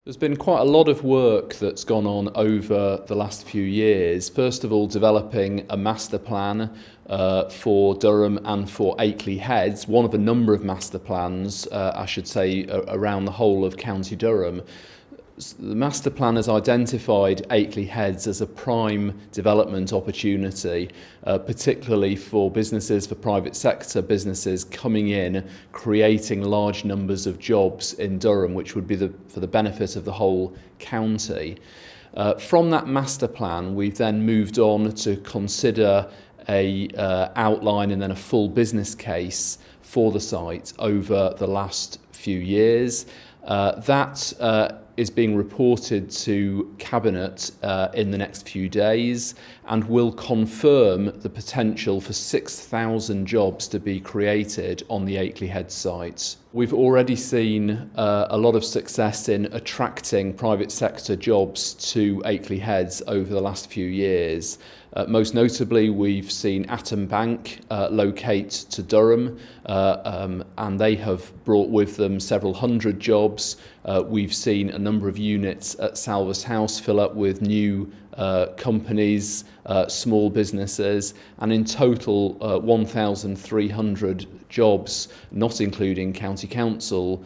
There's been quite a lot of work that's gone on over the last few years. First of all, developing a master plan for Durham and for Aykley Heads, one of a number of master plans, I should say, around the whole of County Durham. The master plan has identified Aykley Heads as a prime development opportunity, particularly for businesses, for private sector businesses coming in, creating large numbers of jobs in Durham, which would be for the benefit of the whole county. From that master plan, we've then moved on to consider a outline and then a full business case for the site over the last few years. That is being reported to Cabinet in the next few days and will confirm the potential for 6,000 jobs to be created on the Aykley Heads site. We've already seen a lot of success in attracting private sector jobs to Aykley Heads over the last few years. Most notably, we've seen Atom Bank locate to Durham, and they have brought with them several hundred jobs. We've seen a number of units at Salvers House fill up with new companies, small businesses, and in total 1,300 jobs, not including county council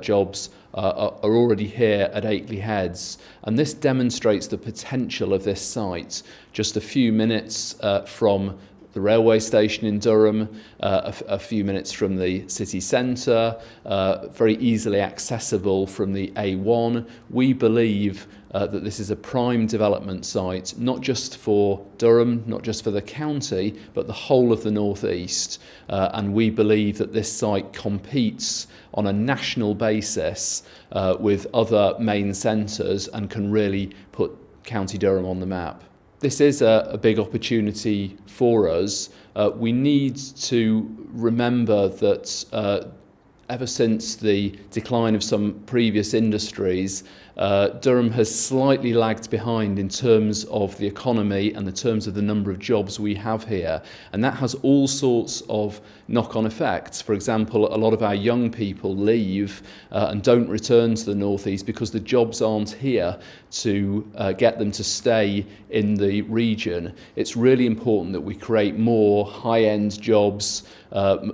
jobs, are already here at Aykley Heads, and this demonstrates the potential of this site. Just a few minutes from the railway station in Durham, a few minutes from the city centre, very easily accessible from the A1. We believe that this is a prime development site, not just for Durham, not just for the county, but the whole of the North East. And we believe that this site competes on a national basis with other main centres and can really put County Durham on the map. This is a big opportunity for us. We need to remember that ever since the decline of some previous industries, Durham has slightly lagged behind in terms of the economy and in terms of the number of jobs we have here. And that has all sorts of knock-on effects. For example, a lot of our young people leave and don't return to the North East because the jobs aren't here to get them to stay in the region. It's really important that we create more high-end jobs,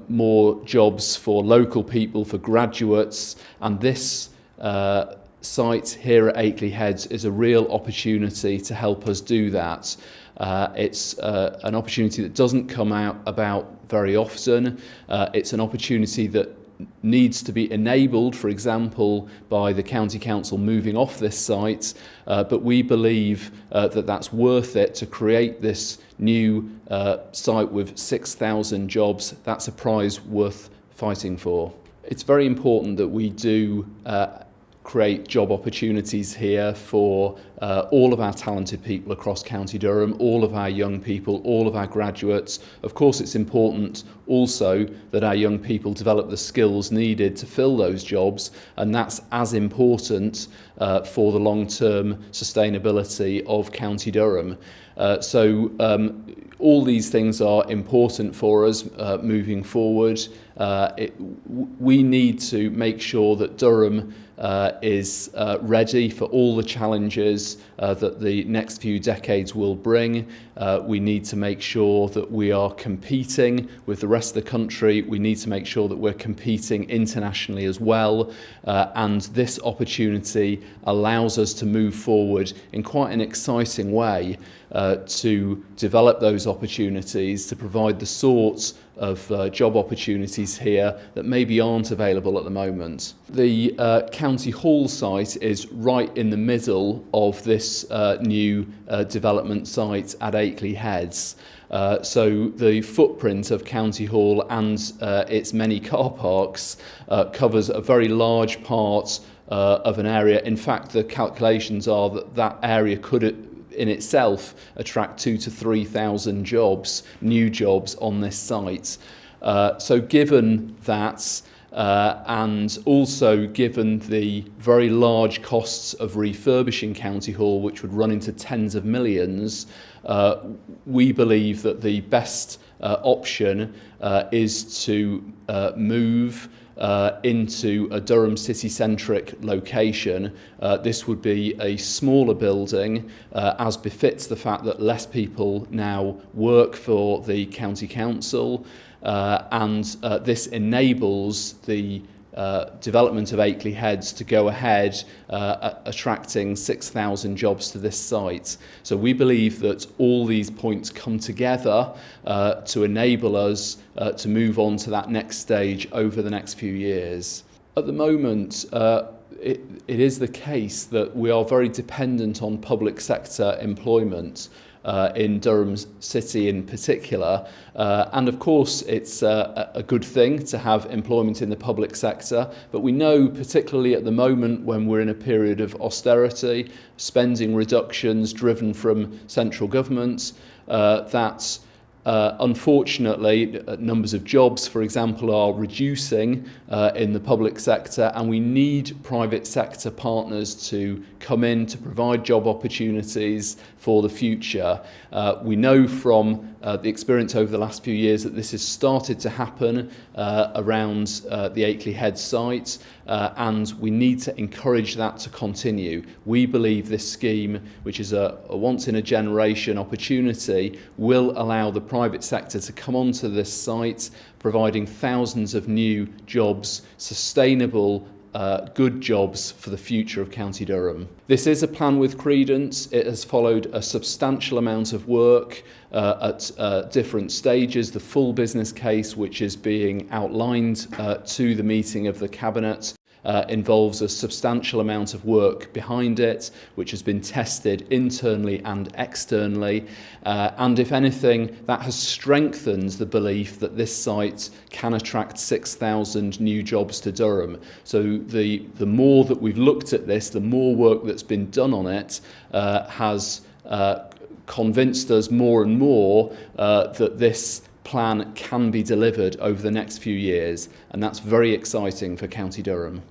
more jobs for local people, for graduates, and this site here at Aykley Heads is a real opportunity to help us do that. It's an opportunity that doesn't come about very often. It's an opportunity that needs to be enabled, for example, by the County Council moving off this site, but we believe that that's worth it to create this new site with 6,000 jobs. That's a prize worth fighting for. It's very important that we do create job opportunities here for all of our talented people across County Durham, all of our young people, all of our graduates. Of course, it's important also that our young people develop the skills needed to fill those jobs, and that's as important for the long-term sustainability of County Durham. All these things are important for us moving forward. We need to make sure that Durham is ready for all the challenges that the next few decades will bring. We need to make sure that we are competing with the rest of the country. We need to make sure that we're competing internationally as well. And this opportunity allows us to move forward in quite an exciting way to develop those opportunities, to provide the sorts of job opportunities here that maybe aren't available at the moment. The County Hall site is right in the middle of this new development site at Aykley Heads. So the footprint of County Hall and its many car parks covers a very large part of an area. In fact, the calculations are that that area could in itself attract 2,000 to 3,000 jobs, new jobs on this site. So given that, and also given the very large costs of refurbishing County Hall, which would run into tens of millions, we believe that the best option is to move into a Durham city-centric location. This would be a smaller building, as befits the fact that less people now work for the County Council, and this enables the development of Aykley Heads to go ahead, attracting 6,000 jobs to this site. So we believe that all these points come together to enable us to move on to that next stage over the next few years. At the moment, it is the case that we are very dependent on public sector employment in Durham City in particular, and of course it's a good thing to have employment in the public sector, but we know, particularly at the moment when we're in a period of austerity, spending reductions driven from central governments, that unfortunately, numbers of jobs, for example, are reducing in the public sector, and we need private sector partners to come in to provide job opportunities for the future. We know from the experience over the last few years that this has started to happen around the Aykley Heads site, and we need to encourage that to continue. We believe this scheme, which is a once-in-a-generation opportunity, will allow the private sector to come onto this site, providing thousands of new jobs, sustainable, good jobs for the future of County Durham. This is a plan with credence. It has followed a substantial amount of work at different stages. The full business case, which is being outlined to the meeting of the Cabinet, involves a substantial amount of work behind it, which has been tested internally and externally, and if anything, that has strengthened the belief that this site can attract 6,000 new jobs to Durham. So the more that we've looked at this, the more work that's been done on it has convinced us more and more that this plan can be delivered over the next few years, and that's very exciting for County Durham.